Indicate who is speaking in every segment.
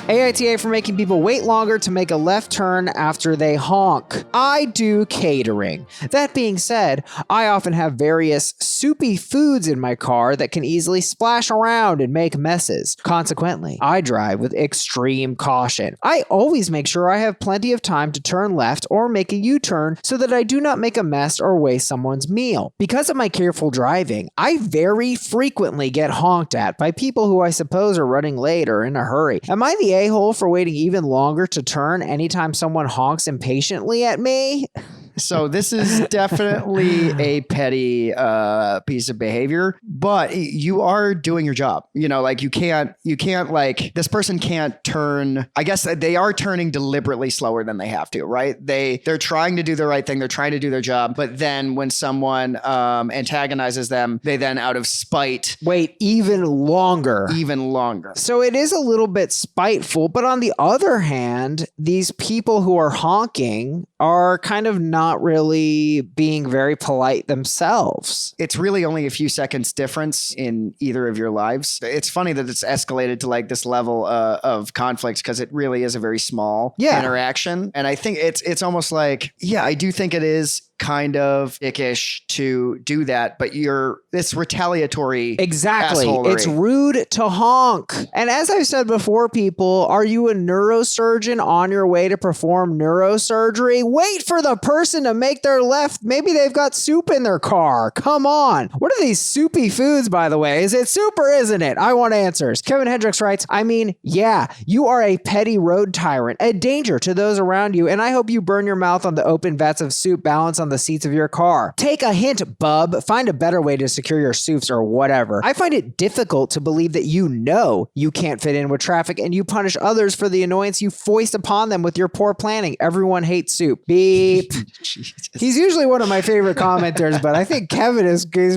Speaker 1: AITA for making people wait longer to make a left turn after they honk. I do catering. That being said, I often have various soupy foods in my car that can easily splash around and make messes. Consequently, I drive with extreme caution. I always make sure I have plenty of time to turn left or make a U-turn so that I do not make a mess or waste someone's meal. Because of my careful driving, I very frequently get honked at by people who I suppose are running late or in a hurry. Am I the a-hole for waiting even longer to turn anytime someone honks impatiently at me?
Speaker 2: So this is definitely a petty piece of behavior, but you are doing your job. You know, like you can't like, this person can't turn. I guess they are turning deliberately slower than they have to, right? They're trying to do the right thing. They're trying to do their job. But then when someone antagonizes them, they then out of spite
Speaker 1: wait even longer. So it is a little bit spiteful. But on the other hand, these people who are honking are kind of not really being very polite themselves.
Speaker 2: It's really only a few seconds difference in either of your lives. It's funny that it's escalated to like this level of conflict because it really is a very small interaction. And I think it's almost like, I do think it is kind of dickish to do that, but it's retaliatory.
Speaker 1: Exactly.
Speaker 2: Assholery.
Speaker 1: It's rude to honk. And as I've said before, people, are you a neurosurgeon on your way to perform neurosurgery? Wait for the person to make their left. Maybe they've got soup in their car. Come on. What are these soupy foods, by the way? Is it soup or isn't it? I want answers. Kevin Hendricks writes, I mean, you are a petty road tyrant, a danger to those around you, and I hope you burn your mouth on the open vats of soup balanced on the seats of your car. Take a hint, bub. Find a better way to secure your soups or whatever. I find it difficult to believe that you know you can't fit in with traffic and you punish others for the annoyance you foist upon them with your poor planning. Everyone hates soup. Beep. He's usually one of my favorite commenters, but I think Kevin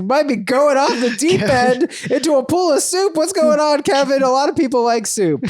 Speaker 1: might be going off the deep end into a pool of soup. What's going on, Kevin? A lot of people like soup.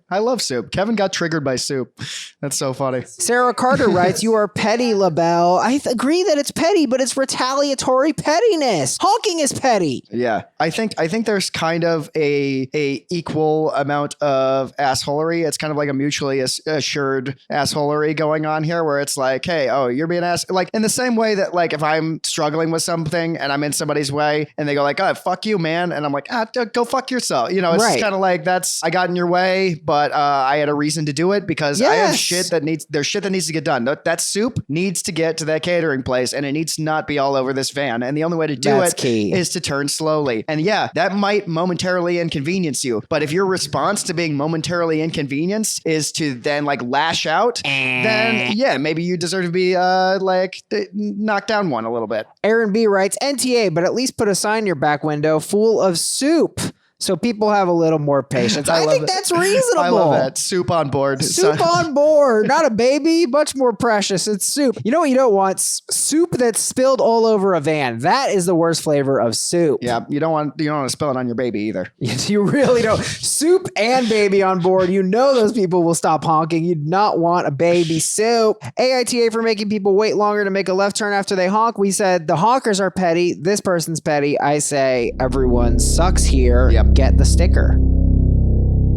Speaker 2: I love soup. Kevin got triggered by soup. That's so funny.
Speaker 1: Sarah Carter writes, you are petty, LaBelle. I agree that it's petty, but it's retaliatory pettiness. Honking is petty.
Speaker 2: Yeah. I think there's kind of a equal amount of assholery. It's kind of like a mutually assured assholery going on here where it's like, hey, oh, you're being ass. Like in the same way that like if I'm struggling with something and I'm in somebody's way and they go like, oh, fuck you, man. And I'm like, go fuck yourself. You know, it's kind of like I got in your way, but I had a reason to do it because I have shit that needs to get done. That soup needs to get to that catering place and it needs to not be all over this van. And the only way to do is to turn slowly. And that might momentarily inconvenience you. But if your response to being momentarily inconvenienced is to then like lash out, then maybe you deserve to be knocked down one a little bit.
Speaker 1: Aaron B writes, NTA, but at least put a sign in your back window full of soup. So people have a little more patience. I think that's reasonable.
Speaker 2: I love that. Soup on board.
Speaker 1: Soup on board. Not a baby. Much more precious. It's soup. You know what you don't want? Soup that's spilled all over a van. That is the worst flavor of soup.
Speaker 2: Yeah. You don't want to spill it on your baby either.
Speaker 1: You really don't. Soup and baby on board. You know those people will stop honking. You do not want a baby soup. AITA for making people wait longer to make a left turn after they honk. We said the honkers are petty. This person's petty. I say everyone sucks here.
Speaker 2: Yep.
Speaker 1: Get the sticker.